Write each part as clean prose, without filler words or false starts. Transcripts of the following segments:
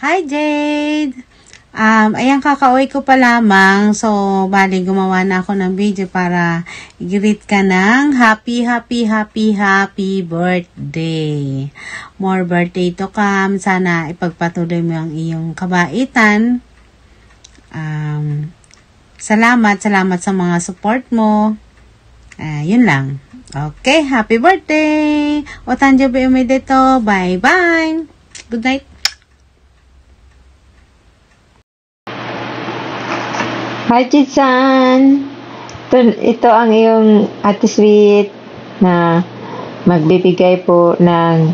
Hi Jade! Ayan, kakauwi ko pa lamang. So, bali gumawa na ako ng video para i-greet ka ng happy birthday. More birthday to come. Sana ipagpatuloy mo ang iyong kabaitan. Salamat sa mga support mo. Yun lang. Okay, happy birthday! Otanjobi umedetou. Bye-bye! Good night! Hi, Chitsan! Ito ang iyong Ate Sweet na magbibigay po ng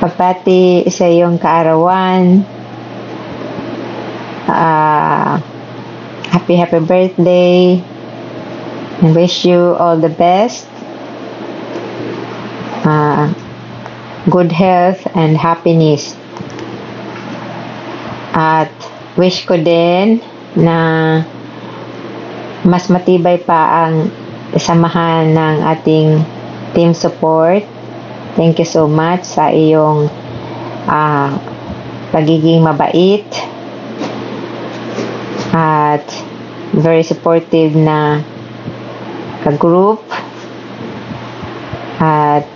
pagbati sa iyong kaarawan. Happy birthday! I wish you all the best. Good health and happiness. At wish ko din na mas matibay pa ang samahan ng ating team support. Thank you so much sa iyong pagiging mabait at very supportive na ka-group at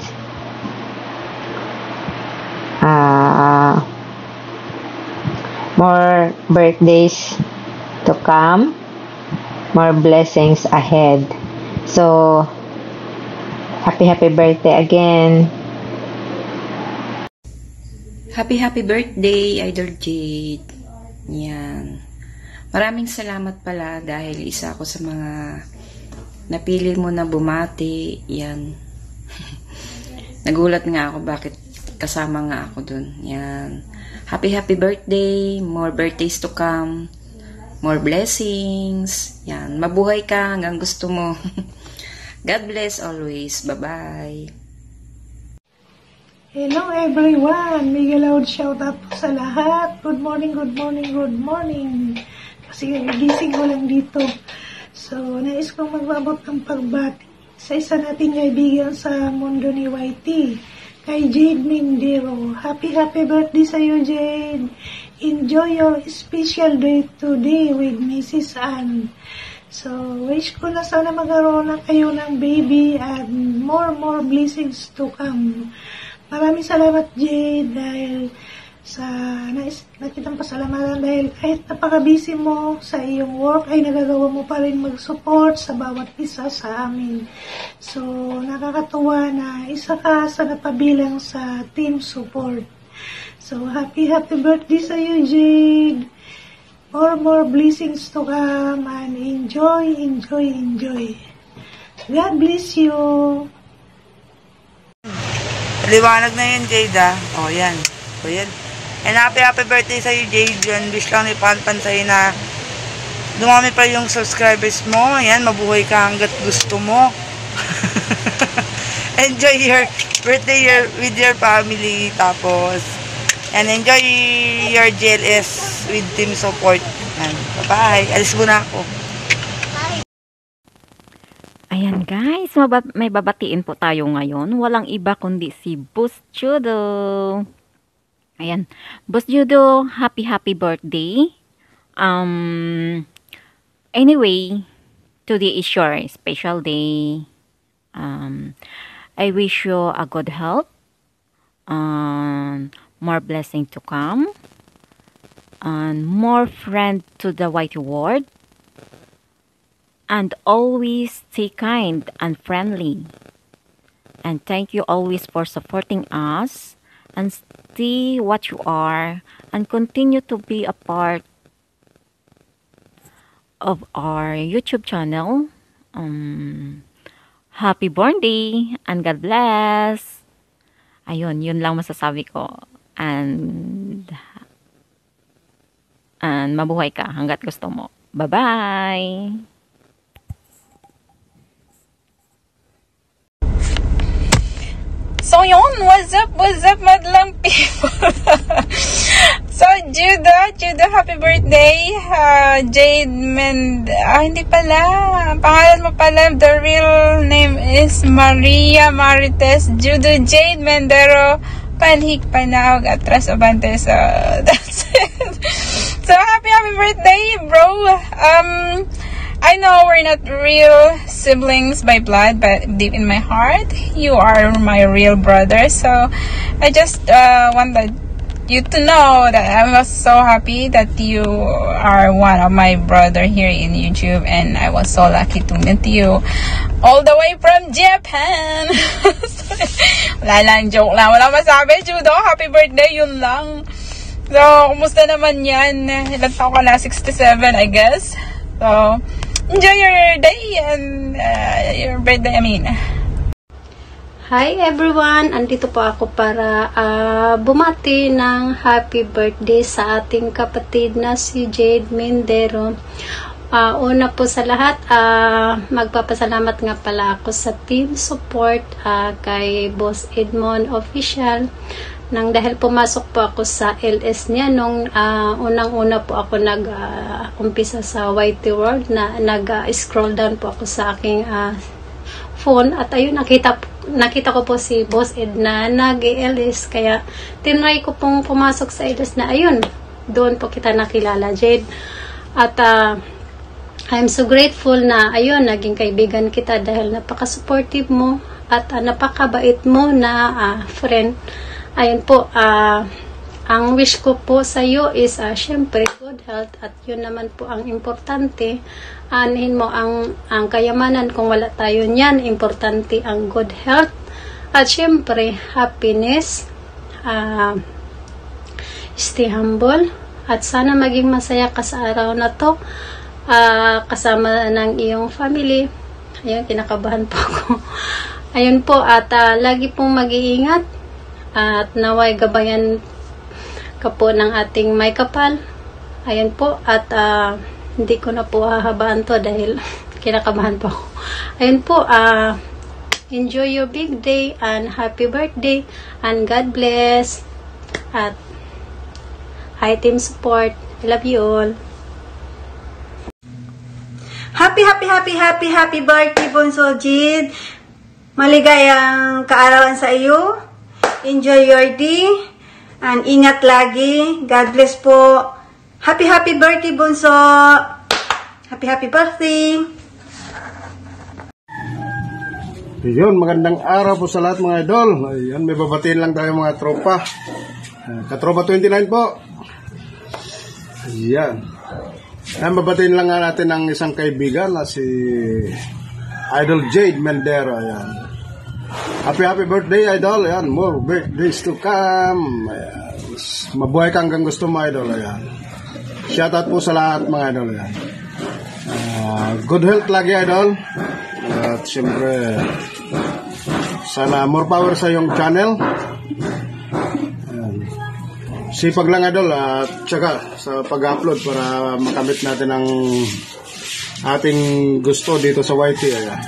more birthdays to come, more blessings ahead. So, happy birthday again. Happy birthday, Idol Jade. Yan. Maraming salamat pala dahil isa ako sa mga napili mo na bumati. Yan. Nagulat nga ako bakit kasama nga ako dun. Yan. Happy birthday, more birthdays to come, more blessings. Yan, mabuhay ka hanggang gusto mo. God bless always. Bye-bye. Hello everyone! Mega loud shout out po sa lahat. Good morning. Kasi gising ko lang dito. So, nais kong magbabot ng pagbati sa isa nating kaibigan sa mundo ni YT. Kay Jade Mindero. Happy birthday sa iyo, Jade. Enjoy your special day today with Mrs. Ann. So, wish ko na sana magkaroon na kayo ng baby and more blessings to come. Maraming salamat, Jade, dahil sa nakitang pasalamatan dahil kahit napaka-busy mo sa iyong work ay nagagawa mo pa rin mag-support sa bawat isa sa amin. So, nakakatuwa na isa ka sa napabilang sa team support. So, happy birthday sa iyo, Jade. More blessings to come and enjoy. God bless you. Liwanag na yun, Jade, O, yan. O, yan. And happy birthday sa'yo, Jade. Yan, wish lang ni Panpan sa'yo na dumami pa yung subscribers mo. Yan, mabuhay ka hanggat gusto mo. Enjoy your birthday with your family. Tapos, and enjoy your GLS with team support. Yan, bye-bye. Alis muna ako. Ayan guys, may babatiin po tayo ngayon. Walang iba kundi si Boss Judo. Ayan, Boss Judo, happy birthday. Anyway, today is your special day. I wish you a good health, more blessing to come, and more friend to the white world, and always stay kind and friendly. And thank you always for supporting us, and stay what you are, and continue to be a part of our YouTube channel. Happy birthday and God bless. Ayun, yun lang masasabi ko. And mabuhay ka hanggat gusto mo. Bye-bye! So yun, what's up madlang people? So Judo, happy birthday. Jade hindi pala. Pangalan mo pala, the real name is Maria Marites Judo Jade Mendero panhig-panawag, atras abante. So, that's it. So, happy birthday, bro. I know we're not real siblings by blood, but deep in my heart, you are my real brother. So, I just wanted you to know that I was so happy that you are one of my brother here in YouTube, and I was so lucky to meet you all the way from Japan. Wala lang, joke lang. Wala masabi, Judo. Happy birthday, yun lang. So, kumusta naman yan? Ilan taon ka na? 67, I guess. So, enjoy your day and your birthday, I mean. Hi everyone! Andito po ako para bumati ng happy birthday sa ating kapatid na si Jade Mindero. Una po sa lahat, magpapasalamat nga pala ako sa team support kay Boss Edmond Official. Nang dahil pumasok po ako sa LS niya nung unang-una po ako nag-umpisa sa YT World, na nag-scroll down po ako sa aking phone at ayun, nakita ko po si Boss Ed na nag-LS, kaya tinry ko pong pumasok sa LS na ayun, doon po kita nakilala, Jade. At I'm so grateful na ayun, naging kaibigan kita dahil napaka-supportive mo at napakabait mo na friend. Ayun po, ang wish ko po sa iyo is syempre good health, at yun naman po ang importante. Anahin mo ang kayamanan kung wala tayo niyan. Importante ang good health at syempre happiness. Stay humble at sana maging masaya ka sa araw na to kasama ng iyong family. Ayun, kinakabahan po ako. Ayun po, at lagi pong mag-iingat at naway gabayan ka po ng ating may kapal. Ayan po, at hindi ko na po hahabaan to dahil kinakabahan po ako. Ayun po, enjoy your big day and happy birthday and God bless. At hi team support. I love you all. Happy birthday, Bunso Jade. Maligayang kaarawan sa iyo. Enjoy your day. And ingat lagi. God bless po. Happy birthday, Bunso. Happy birthday. Yun, magandang araw po sa lahat mga idol. Ayun, may babatiin lang tayo mga tropa. Katropa 29 po. Ayan. Babatiin lang nga natin ang isang kaibigan na si Idol Jade Mindero. Ayan. Happy birthday, idol. Ayan, more birthdays to come. Ayan. Mabuhay ka hanggang gusto mo, idol. Ayan. Shoutout po sa lahat, mga idol. Ayan. Good health lagi, idol. At siyempre, sana more power sa iyong channel. Ayan. Sipag lang, idol. At saka sa pag-upload para makamit natin ang ating gusto dito sa YT. Ayan.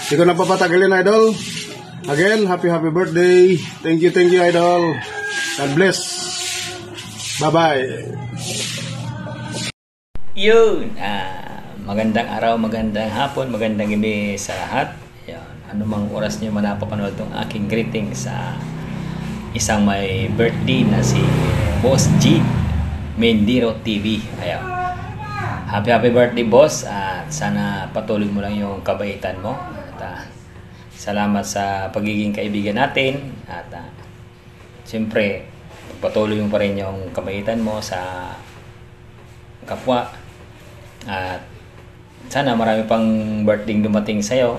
Hindi ko na papatagalin, idol. Again, happy birthday. Thank you, idol. God bless. Bye-bye. Yun. Magandang araw, magandang hapon, magandang gabi sa lahat. Yan. Anumang oras niyo manapapanood itong aking greeting sa isang may birthday na si Boss Jade Mindero TV. Ayan. Happy birthday, boss. At sana patuloy mo lang yung kabaitan mo. At salamat sa pagiging kaibigan natin. At siyempre, patuloy mo pa rin yung kabaitan mo sa kapwa. At sana marami pang birthday dumating sa'yo.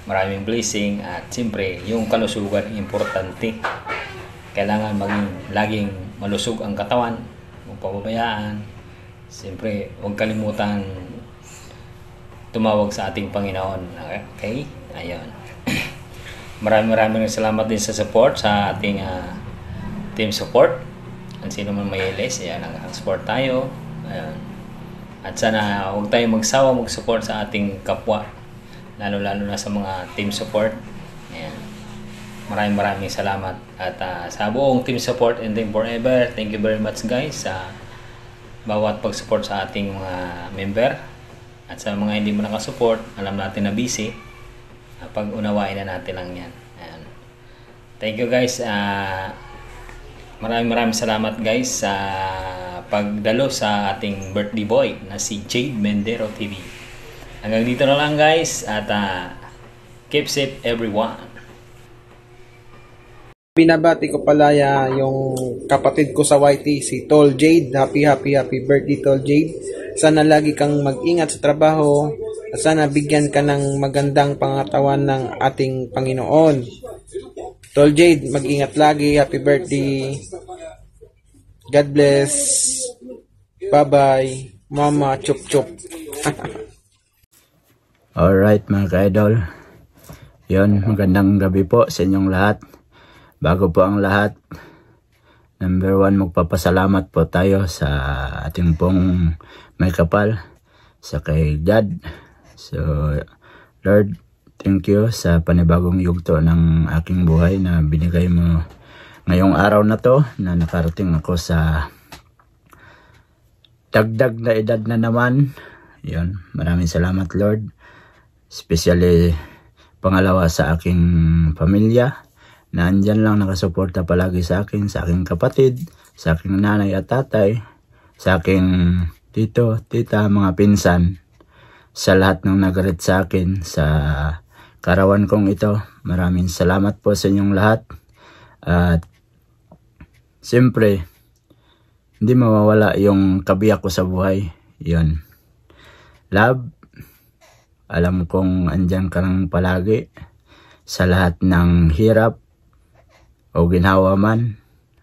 Maraming blessing. At siyempre, yung kalusugan importante. Kailangan maging laging malusog ang katawan. Huwag pababayaan. Siyempre, huwag kalimutan tumawag sa ating Panginoon. Okay? Ayun. Maraming salamat din sa support sa ating team support. Ang sino man may LS, ayan, support tayo. Ayun. At sana huwag tayong magsawa mag-support sa ating kapwa. Lalo na sa mga team support. Ayan. Maraming salamat. At sa buong team support and team forever, thank you very much guys sa bawat pag-support sa ating mga member. At sa mga hindi mo nakasupport, alam natin na busy. Pag-unawain na natin lang yan. Ayan. Thank you guys. maraming salamat guys sa pagdalo sa ating birthday boy na si Jade Mendero TV. Hanggang dito na lang guys at keep safe everyone. Binabati ko pala yung kapatid ko sa YT, si Tol Jade. Happy birthday Tol Jade. Sana lagi kang mag-ingat sa trabaho at sana bigyan ka ng magandang pangatawan ng ating Panginoon. Tol Jade, mag-ingat lagi. Happy birthday. God bless. Bye-bye. Mama, chup-chup. Alright mga ka-idol. Yun, magandang gabi po sa inyong lahat. Bago po ang lahat, number 1, magpapasalamat po tayo sa ating pong may kapal, sa kay God. So, Lord, thank you sa panibagong yugto ng aking buhay na binigay mo ngayong araw na to, na nakarating ako sa dagdag na edad na naman. Yun, maraming salamat Lord. Especially pangalawa sa aking pamilya, na andyan lang nakasuporta palagi sa akin, sa aking kapatid, sa aking nanay at tatay, sa aking tito, tita, mga pinsan, sa lahat ng nagarit sa akin sa karawan kong ito. Maraming salamat po sa inyong lahat. At siyempre, hindi mawawala yung kabiyak ko sa buhay. Yun. Love, alam kong andyan ka lang palagi sa lahat ng hirap o ginhawa man.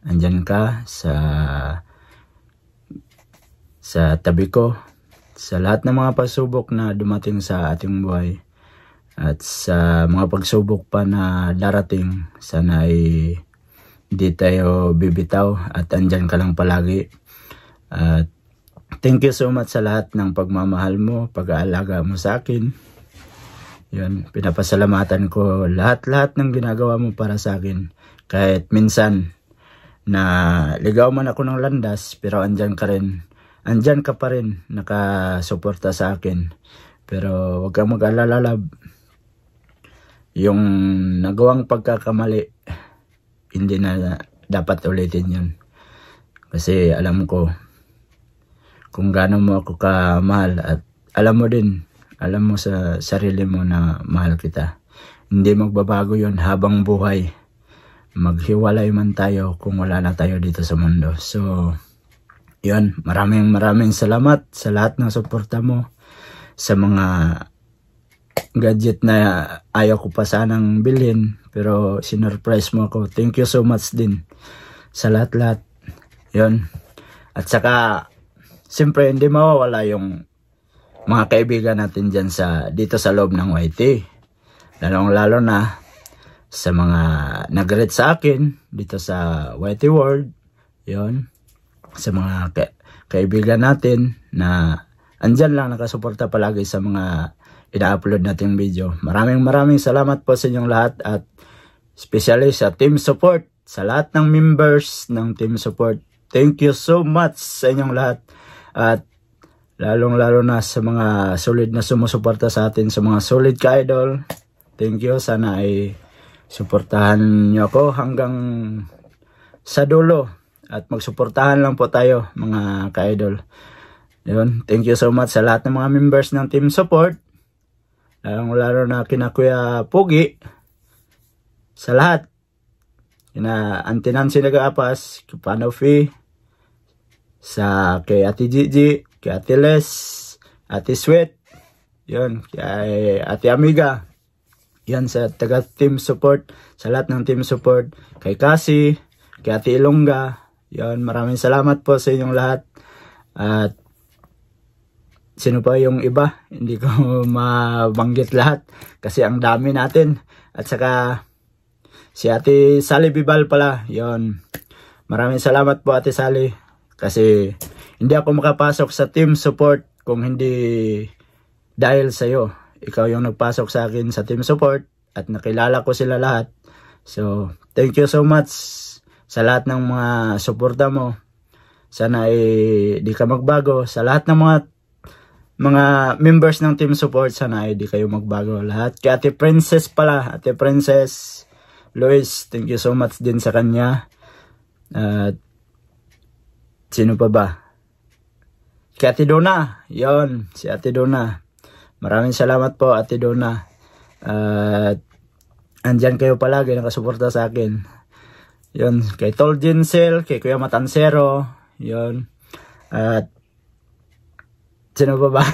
Andyan ka sa tabi ko sa lahat ng mga pagsubok na dumating sa ating buhay at sa mga pagsubok pa na darating. Sana ay hindi tayo bibitaw at andyan ka lang palagi. At thank you so much sa lahat ng pagmamahal mo, pag-aalaga mo sa akin. Yun, pinapasalamatan ko lahat-lahat ng ginagawa mo para sa akin. Kahit minsan na ligaw man ako ng landas, pero andyan ka rin. Andyan ka pa rin, nakasuporta sa akin. Pero huwag kang mag-alala, love. Yung nagawang pagkakamali, hindi na dapat ulitin yun. Kasi alam ko kung gaano mo ako kamahal at alam mo din, alam mo sa sarili mo na mahal kita. Hindi magbabago yun habang buhay. Maghiwalay man tayo kung wala na tayo dito sa mundo. So, yun, maraming salamat sa lahat ng suporta mo. Sa mga gadget na ayaw ko pa sanang bilhin, pero sinurprise mo ako. Thank you so much din sa lahat-lahat. Yun. At saka, siyempre hindi mawawala yung mga kaibigan natin dyan dito sa loob ng YT. Lalong-lalo na sa mga nag-rate sa akin dito sa YT World. Yun. Sa mga kaibigan natin na andyan lang nakasuporta palagi sa mga ina-upload nating video. Maraming salamat po sa inyong lahat at especially sa team support, sa lahat ng members ng team support. Thank you so much sa inyong lahat. At lalong-lalo na sa mga solid na sumusuporta sa atin, sa mga solid ka-idol. Thank you. Sana ay suportahan nyo ako hanggang sa dulo. At magsuportahan lang po tayo mga ka-idol. Yun. Thank you so much sa lahat ng mga members ng team support. Lalong-lalo na kina Kuya Pugi. Sa lahat. Kina Auntie Nancy Nag-aapas, Kupanofi, sa kay Ate Gigi, kay Ate Les, Ate Sweet, yun, kay Ate Amiga, yan sa taga team support, sa lahat ng team support, kay Cassie, kay Ate Ilongga, yun, maraming salamat po sa inyong lahat. At sino pa yung iba, hindi ko mabanggit lahat kasi ang dami natin. At saka si Ate Sally Bibal pala, yun, maraming salamat po Ate Sally. Kasi hindi ako makapasok sa team support kung hindi dahil sa'yo. Ikaw yung nagpasok sa akin sa team support at nakilala ko sila lahat. So, thank you so much sa lahat ng mga suporta mo. Sana ay di ka magbago. Sa lahat ng mga members ng team support, sana ay di kayo magbago lahat. Kay Ate Princess pala, Ate Princess Lois, thank you so much din sa kanya. At sino pa ba? Kay Ate Donna. Yon, si Ate Donna. Maraming salamat po, Ate Donna. At andyan kayo palagi nakasuporta sa akin. Yon, kay Tol Jinsel, kay Kuya Matansero. Yon. At sino pa ba?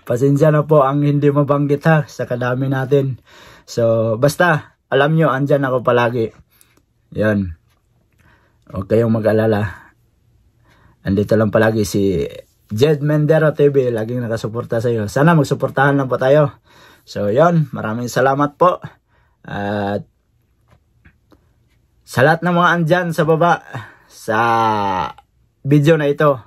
Pasensya na po ang hindi mabanggit ha, sa kadami natin. So, basta, alam nyo, andyan ako palagi. Yan. Huwag kayong mag-alala. Andito lang palagi si Jed Mendero TV, laging nakasuporta sa iyo. Sana magsuportahan lang po tayo. So, yon, maraming salamat po. At sa lahat ng mga andyan sa baba, sa video na ito,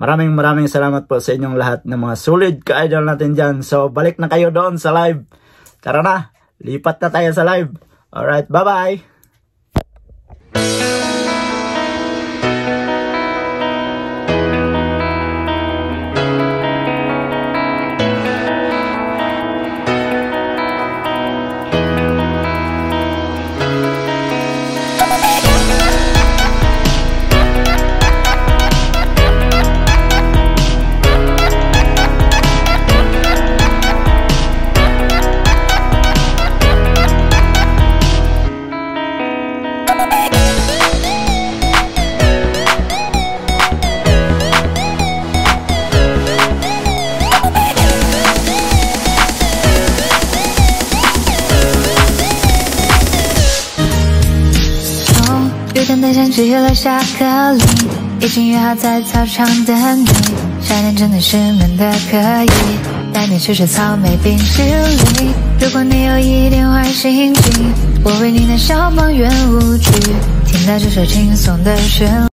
maraming salamat po sa inyong lahat ng mga solid ka-idol natin dyan. So, balik na kayo doon sa live. Tara na, lipat na tayo sa live. Alright, bye-bye!只有了下课铃，已经约好在操场等你。夏天真的是闷的可以，带你吃吃草莓冰淇淋。如果你有一点坏心情，我为你弹小邦圆舞曲，听到这首轻松的旋律。